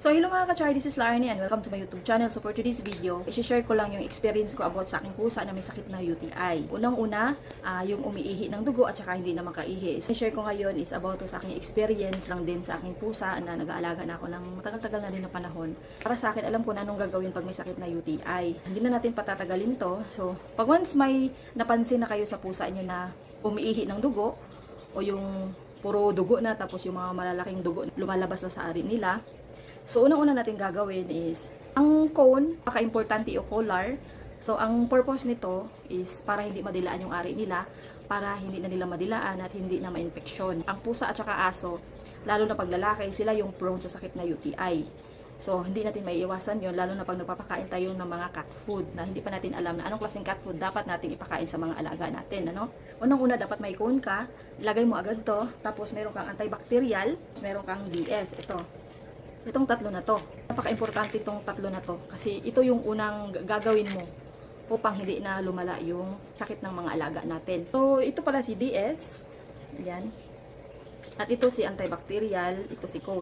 So hello mga ka-char, this is Larnie and welcome to my YouTube channel. So for today's video, i-share ko lang yung experience ko about sa aking pusa na may sakit na UTI. Unang-una, yung umiihi ng dugo at saka hindi na makaihi. So i-share ko ngayon is about sa aking experience lang din sa aking pusa na nag-aalaga na ako ng matagal-tagal na din na panahon. Para sa akin, alam ko na anong gagawin pag may sakit na UTI. Hindi na natin patatagalin to. So pag once may napansin na kayo sa pusa inyo na umiihi ng dugo o yung puro dugo na tapos yung mga malalaking dugo lumalabas na sa ari nila, so, unang-una natin gagawin is, ang cone, paka-importante o collar. So, ang purpose nito is para hindi madilaan yung ari nila, para hindi na nila madilaan at hindi na ma-infeksyon. Ang pusa at saka aso, lalo na pag lalaki, sila yung prone sa sakit na UTI. So, hindi natin maiiwasan yon, lalo na pag nagpapakain tayo ng mga cat food na hindi pa natin alam na anong klaseng cat food dapat natin ipakain sa mga alaga natin. Ano? Unang-una, dapat may cone ka, ilagay mo agad to, tapos meron kang antibacterial, meron kang DS, Itong tatlo na to. Napaka-importante itong tatlo na to. Kasi ito yung unang gagawin mo upang hindi na lumala yung sakit ng mga alaga natin. So, ito pala si DS. Ayan. At ito si antibacterial. Ito si cone.